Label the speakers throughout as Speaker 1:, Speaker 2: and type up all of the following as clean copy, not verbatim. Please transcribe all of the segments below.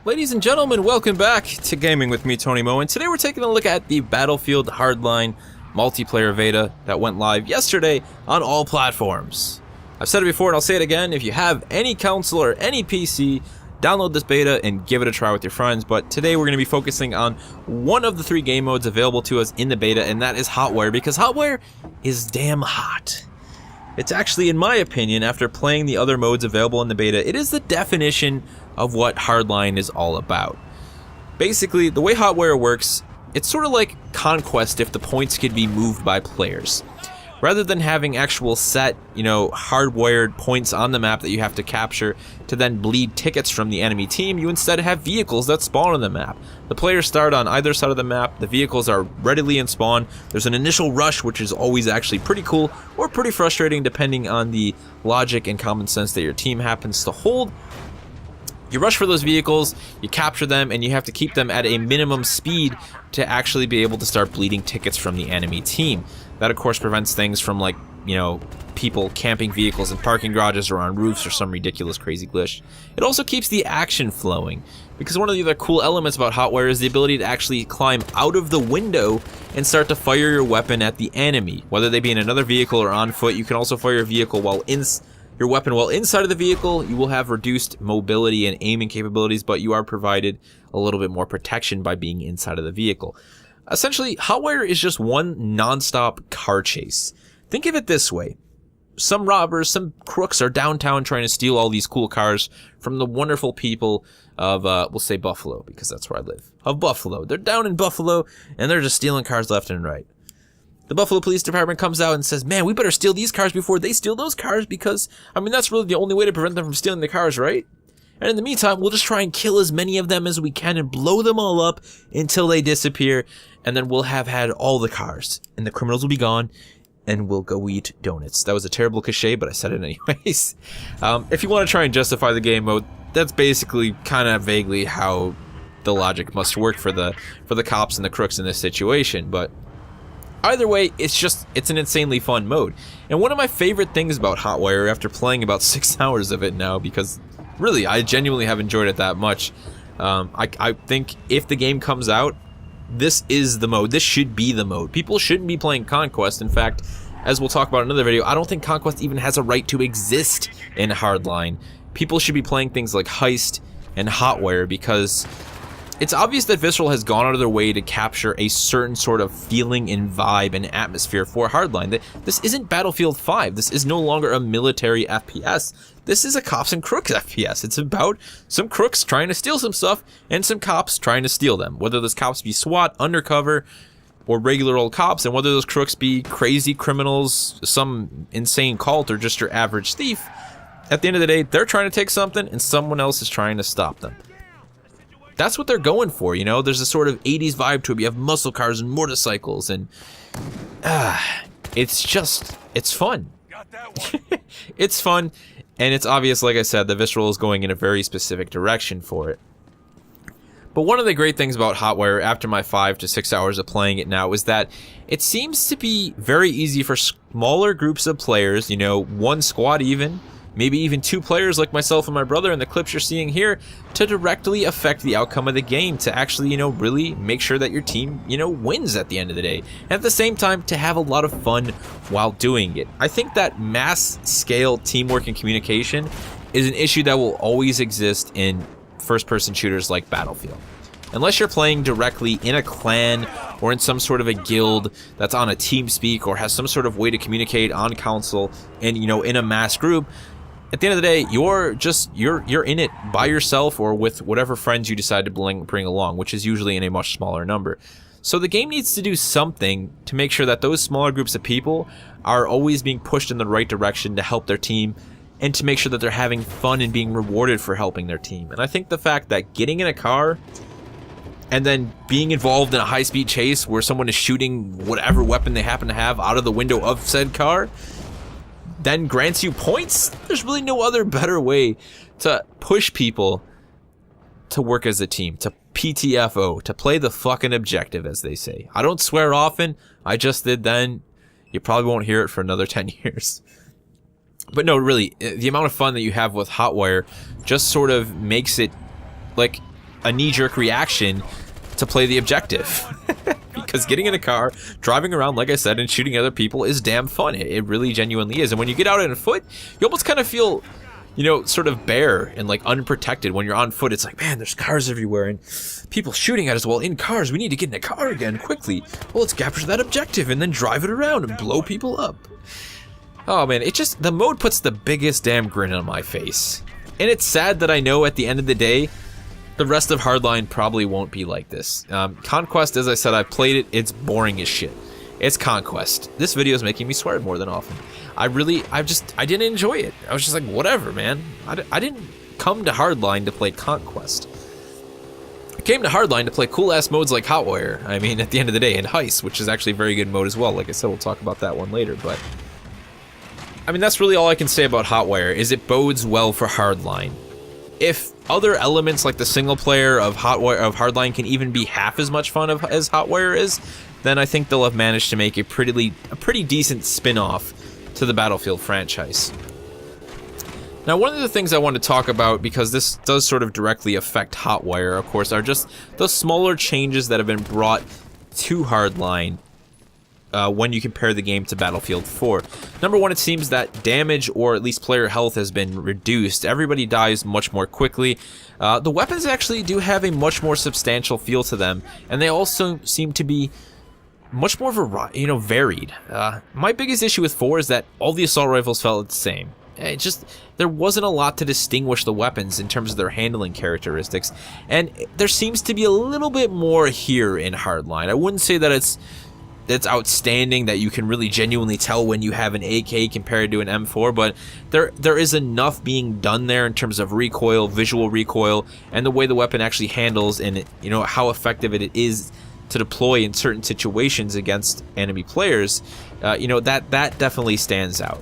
Speaker 1: Ladies and gentlemen, welcome back to Gaming with me, Tony Mo, and today we're taking a look at the Battlefield Hardline multiplayer beta that went live yesterday on all platforms. I've said it before and I'll say it again, if you have any console or any PC, download this beta and give it a try with your friends, but today we're going to be focusing on one of the 3 game modes available to us in the beta, and that is Hotwire, because Hotwire is damn hot. It's actually, in my opinion, after playing the other modes available in the beta, it is the definition of what Hardline is all about. Basically, the way Hotwire works, it's sort of like Conquest if the points could be moved by players. Rather than having actual set, hardwired points on the map that you have to capture to then bleed tickets from the enemy team, you instead have vehicles that spawn on the map. The players start on either side of the map, the vehicles are readily in spawn, there's an initial rush which is always actually pretty cool, or pretty frustrating depending on the logic and common sense that your team happens to hold. You rush for those vehicles, you capture them, and you have to keep them at a minimum speed to actually be able to start bleeding tickets from the enemy team. That, of course, prevents things from, people camping vehicles in parking garages or on roofs or some ridiculous crazy glitch. It also keeps the action flowing, because one of the other cool elements about Hotwire is the ability to actually climb out of the window and start to fire your weapon at the enemy. Whether they be in another vehicle or on foot, you can also fire your weapon while inside of the vehicle. You will have reduced mobility and aiming capabilities, but you are provided a little bit more protection by being inside of the vehicle. Essentially, Hotwire is just one non-stop car chase. Think of it this way. Some robbers, some crooks are downtown trying to steal all these cool cars from the wonderful people of, we'll say Buffalo, because that's where I live. Of Buffalo. They're down in Buffalo, and they're just stealing cars left and right. The Buffalo Police Department comes out and says, man, we better steal these cars before they steal those cars, because, that's really the only way to prevent them from stealing the cars, right? And in the meantime, we'll just try and kill as many of them as we can and blow them all up until they disappear, and then we'll have had all the cars, and the criminals will be gone, and we'll go eat donuts. That was a terrible cliche, but I said it anyways. If you want to try and justify the game mode, that's basically kind of vaguely how the logic must work for the cops and the crooks in this situation, but either way, it's an insanely fun mode. And one of my favorite things about Hotwire, after playing about 6 hours of it now, because really, I genuinely have enjoyed it that much, I think if the game comes out, this is the mode. This should be the mode. People shouldn't be playing Conquest. In fact, as we'll talk about in another video, I don't think Conquest even has a right to exist in Hardline. People should be playing things like Heist and Hotwire, because it's obvious that Visceral has gone out of their way to capture a certain sort of feeling and vibe and atmosphere for Hardline. This isn't Battlefield 5. This is no longer a military FPS. This is a cops and crooks FPS. It's about some crooks trying to steal some stuff and some cops trying to steal them. Whether those cops be SWAT, undercover, or regular old cops, and whether those crooks be crazy criminals, some insane cult, or just your average thief, at the end of the day, they're trying to take something and someone else is trying to stop them. That's what they're going for, There's a sort of 80s vibe to it. You have muscle cars and motorcycles, and it's fun. It's fun, and it's obvious, like I said, that Visceral is going in a very specific direction for it. But one of the great things about Hotwire, after my 5 to 6 hours of playing it now, is that it seems to be very easy for smaller groups of players, one squad even, maybe even 2 players like myself and my brother in the clips you're seeing here, to directly affect the outcome of the game, to actually, really make sure that your team, wins at the end of the day. And at the same time, to have a lot of fun while doing it. I think that mass scale teamwork and communication is an issue that will always exist in first-person shooters like Battlefield. Unless you're playing directly in a clan or in some sort of a guild that's on a TeamSpeak or has some sort of way to communicate on console and, in a mass group, at the end of the day, you're in it by yourself or with whatever friends you decide to bring along, which is usually in a much smaller number. So the game needs to do something to make sure that those smaller groups of people are always being pushed in the right direction to help their team, and to make sure that they're having fun and being rewarded for helping their team. And I think the fact that getting in a car and then being involved in a high-speed chase where someone is shooting whatever weapon they happen to have out of the window of said car then grants you points, there's really no other better way to push people to work as a team, to PTFO, to play the fucking objective, as they say. I don't swear often, I just did then. You probably won't hear it for another 10 years. But no, really, the amount of fun that you have with Hotwire just sort of makes it, like, a knee-jerk reaction to play the objective. Because getting in a car, driving around, like I said, and shooting other people is damn fun. It really genuinely is. And when you get out on foot, you almost kind of feel, you know, sort of bare and like unprotected. When you're on foot, it's like, man, there's cars everywhere and people shooting at us. Well, in cars, we need to get in a car again quickly. Well, let's capture that objective and then drive it around and blow people up. Oh man, it just, the mode puts the biggest damn grin on my face. And it's sad that I know at the end of the day, the rest of Hardline probably won't be like this. Conquest, as I said, I've played it, it's boring as shit. It's Conquest. This video is making me swear more than often. I didn't enjoy it. I was just like, whatever, man. I didn't come to Hardline to play Conquest. I came to Hardline to play cool-ass modes like Hotwire. I mean, at the end of the day, and Heist, which is actually a very good mode as well. Like I said, we'll talk about that one later, but... I mean, that's really all I can say about Hotwire, is it bodes well for Hardline. If other elements like the single player of Hardline can even be half as much fun as Hotwire is, then I think they'll have managed to make a pretty decent spin-off to the Battlefield franchise. Now, one of the things I want to talk about, because this does sort of directly affect Hotwire, of course, are just the smaller changes that have been brought to Hardline when you compare the game to Battlefield 4. Number one, it seems that damage, or at least player health, has been reduced. Everybody dies much more quickly. The weapons actually do have a much more substantial feel to them, and they also seem to be much more varied. My biggest issue with 4 is that all the assault rifles felt the same. There wasn't a lot to distinguish the weapons in terms of their handling characteristics, and there seems to be a little bit more here in Hardline. I wouldn't say that it's outstanding, that you can really genuinely tell when you have an AK compared to an M4, but there is enough being done there in terms of recoil, visual recoil, and the way the weapon actually handles, and how effective it is to deploy in certain situations against enemy players. That definitely stands out.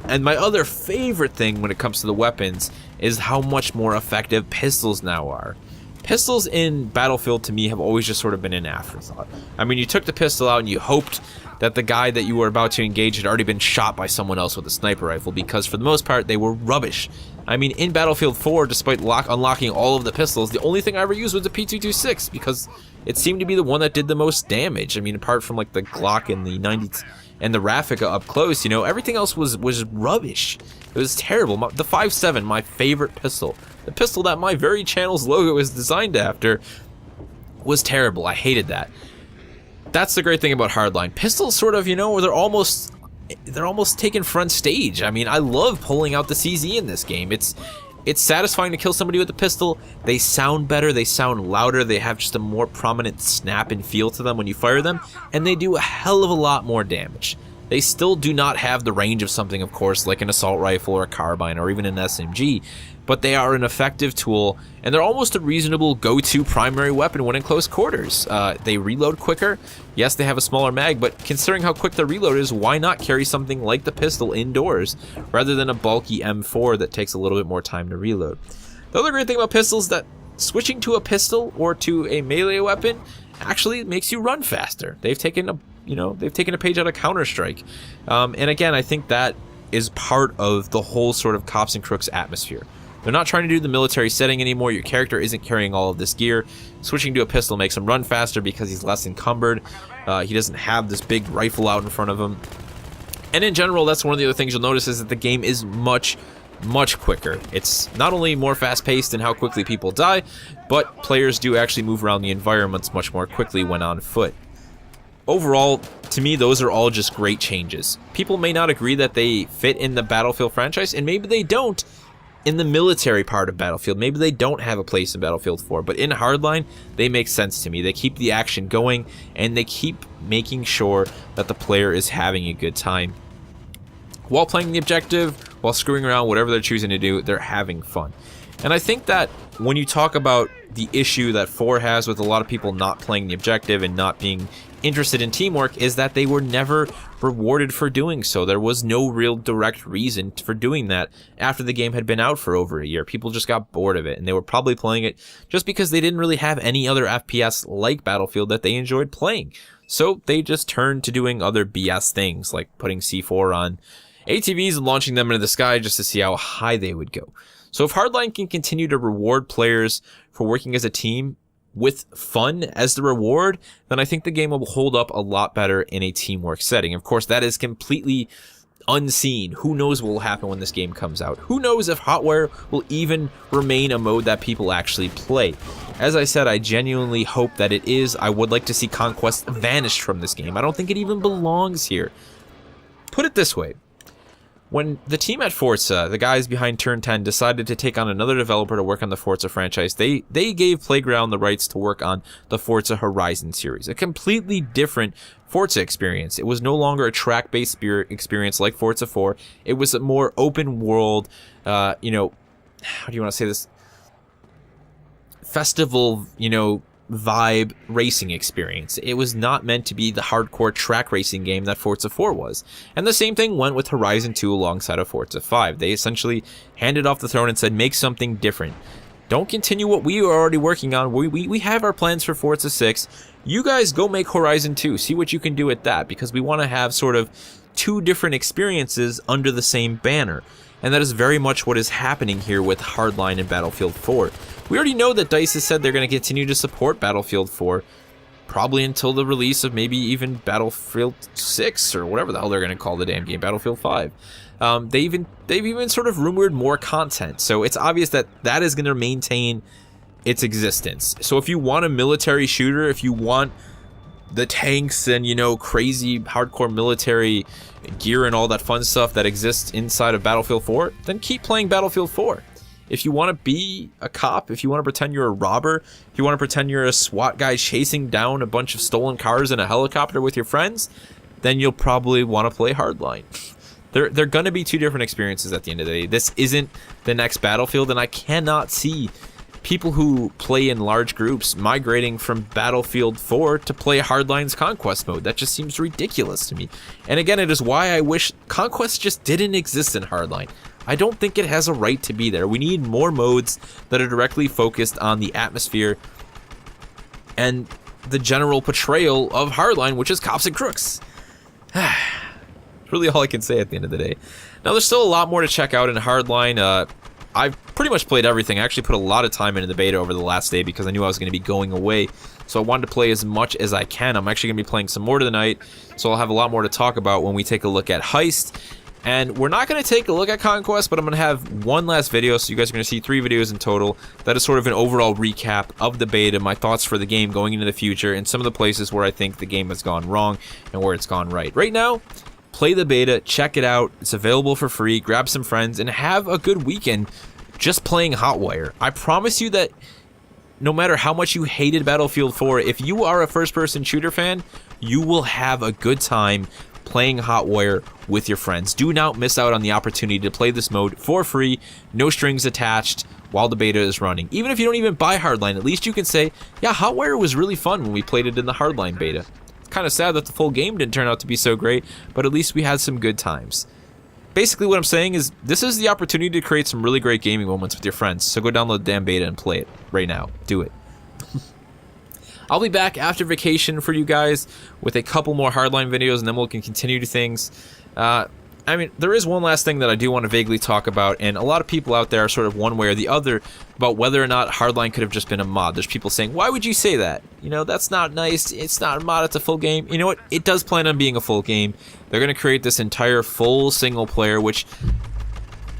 Speaker 1: And my other favorite thing when it comes to the weapons is how much more effective pistols now are. Pistols in Battlefield, to me, have always just sort of been an afterthought. I mean, you took the pistol out and you hoped that the guy that you were about to engage had already been shot by someone else with a sniper rifle, because for the most part, they were rubbish. I mean, in Battlefield 4, despite unlocking all of the pistols, the only thing I ever used was the P226, because it seemed to be the one that did the most damage. I mean, apart from like the Glock and the 90 and the Raffica up close, everything else was rubbish. It was terrible. The 5.7, my favorite pistol, the pistol that my very channel's logo is designed after, was terrible. I hated that. That's the great thing about Hardline. Pistols sort of, they're almost taking front stage. I mean, I love pulling out the CZ in this game. It's satisfying to kill somebody with a pistol. They sound better, they sound louder, they have just a more prominent snap and feel to them when you fire them, and they do a hell of a lot more damage. They still do not have the range of something, of course, like an assault rifle or a carbine or even an SMG, but they are an effective tool, and they're almost a reasonable go-to primary weapon when in close quarters. They reload quicker. Yes, they have a smaller mag, but considering how quick the reload is, why not carry something like the pistol indoors rather than a bulky M4 that takes a little bit more time to reload? The other great thing about pistols is that switching to a pistol or to a melee weapon actually makes you run faster. They've taken a page out of Counter-Strike. And again, I think that is part of the whole sort of cops and crooks atmosphere. They're not trying to do the military setting anymore. Your character isn't carrying all of this gear. Switching to a pistol makes him run faster because he's less encumbered. He doesn't have this big rifle out in front of him. And in general, that's one of the other things you'll notice, is that the game is much quicker. It's not only more fast-paced in how quickly people die, but players do actually move around the environments much more quickly when on foot. Overall, to me, those are all just great changes. People may not agree that they fit in the Battlefield franchise, and maybe they don't in the military part of Battlefield. Maybe they don't have a place in Battlefield 4, but in Hardline, they make sense to me. They keep the action going, and they keep making sure that the player is having a good time. While playing the objective, while screwing around, whatever they're choosing to do, they're having fun. And I think that when you talk about the issue that 4 has with a lot of people not playing the objective and not being interested in teamwork, is that they were never rewarded for doing so. There was no real direct reason for doing that after the game had been out for over a year. People just got bored of it, and they were probably playing it just because they didn't really have any other FPS like Battlefield that they enjoyed playing. So they just turned to doing other BS things, like putting C4 on ATVs and launching them into the sky just to see how high they would go. So if Hardline can continue to reward players for working as a team with fun as the reward, then I think the game will hold up a lot better in a teamwork setting. Of course, that is completely unseen. Who knows what will happen when this game comes out? Who knows if Hotwire will even remain a mode that people actually play? As I said, I genuinely hope that it is. I would like to see Conquest vanished from this game. I don't think it even belongs here. Put it this way. When the team at Forza, the guys behind Turn 10, decided to take on another developer to work on the Forza franchise, they gave Playground the rights to work on the Forza Horizon series, a completely different Forza experience. It was no longer a track-based experience like Forza 4. It was a more open world, you know, how do you want to say this? Festival, you know, vibe racing experience. It was not meant to be the hardcore track racing game that Forza 4 was. And the same thing went with Horizon 2 alongside of Forza 5. They essentially handed off the throne and said, make something different. Don't continue what we are already working on. We have our plans for Forza 6. You guys go make Horizon 2. See what you can do with that, because we want to have sort of two different experiences under the same banner. And that is very much what is happening here with Hardline and Battlefield 4. We already know that DICE has said they're going to continue to support Battlefield 4, probably until the release of maybe even Battlefield 6 or whatever the hell they're going to call the damn game, Battlefield 5. They've even sort of rumored more content, so it's obvious that that is going to maintain its existence. So if you want a military shooter, if you want the tanks and, you know, crazy hardcore military gear and all that fun stuff that exists inside of Battlefield 4, then keep playing Battlefield 4. If you want to be a cop, if you want to pretend you're a robber, if you want to pretend you're a SWAT guy chasing down a bunch of stolen cars in a helicopter with your friends, then you'll probably want to play Hardline. They're going to be two different experiences at the end of the day. This isn't the next Battlefield, and I cannot see people who play in large groups migrating from Battlefield 4 to play Hardline's Conquest mode. That just seems ridiculous to me. And again, it is why I wish Conquest just didn't exist in Hardline. I don't think it has a right to be there. We need more modes that are directly focused on the atmosphere and the general portrayal of Hardline, which is cops and crooks. Really all I can say at the end of the day. Now, there's still a lot more to check out in Hardline. I've pretty much played everything. I actually put a lot of time into the beta over the last day because I knew I was going to be going away. So I wanted to play as much as I can. I'm actually going to be playing some more tonight, so I'll have a lot more to talk about when we take a look at Heist. And we're not going to take a look at Conquest, but I'm going to have one last video, so you guys are going to see 3 videos in total. That is sort of an overall recap of the beta, my thoughts for the game going into the future, and some of the places where I think the game has gone wrong and where it's gone right. Right now, play the beta, check it out. It's available for free. Grab some friends and have a good weekend just playing Hotwire. I promise you that no matter how much you hated Battlefield 4, if you are a first-person shooter fan, you will have a good time playing Hotwire with your friends. Do not miss out on the opportunity to play this mode for free, no strings attached, while the beta is running. Even if you don't even buy Hardline, at least you can say, yeah, Hotwire was really fun when we played it in the Hardline beta. It's kind of sad that the full game didn't turn out to be so great, but at least we had some good times. Basically what I'm saying is, this is the opportunity to create some really great gaming moments with your friends, so go download the damn beta and play it right now. Do it. I'll be back after vacation for you guys with a couple more Hardline videos, and then we'll continue to things. I mean, there is one last thing that I do want to vaguely talk about, and a lot of people out there are sort of one way or the other about whether or not Hardline could have just been a mod. There's people saying, why would you say that? You know, that's not nice. It's not a mod, it's a full game. You know what? It does plan on being a full game. They're going to create this entire full single player, which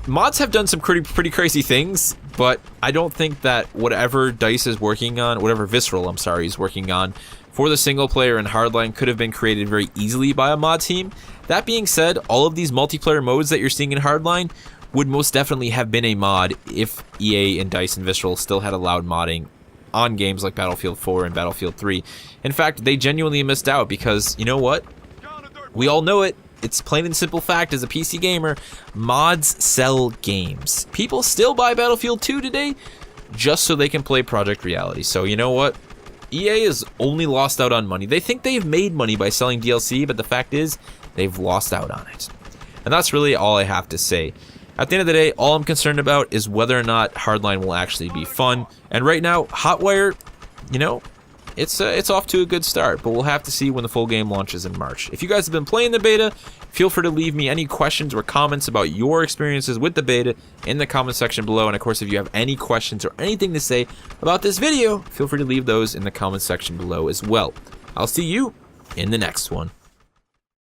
Speaker 1: mods have done some pretty crazy things, but I don't think that whatever DICE is working on, whatever Visceral, I'm sorry, is working on for the single player in Hardline could have been created very easily by a mod team. That being said, all of these multiplayer modes that you're seeing in Hardline would most definitely have been a mod if EA and DICE and Visceral still had allowed modding on games like Battlefield 4 and Battlefield 3. In fact, they genuinely missed out because, you know what? We all know it. It's plain and simple fact, as a PC gamer, mods sell games. People still buy Battlefield 2 today just so they can play Project Reality. So you know what? EA has only lost out on money. They think they've made money by selling DLC, but the fact is, they've lost out on it. And that's really all I have to say. At the end of the day, all I'm concerned about is whether or not Hardline will actually be fun. And right now, Hotwire, you know, it's off to a good start, but we'll have to see when the full game launches in March. If you guys have been playing the beta, feel free to leave me any questions or comments about your experiences with the beta in the comment section below. And of course, if you have any questions or anything to say about this video, feel free to leave those in the comment section below as well. I'll see you in the next one.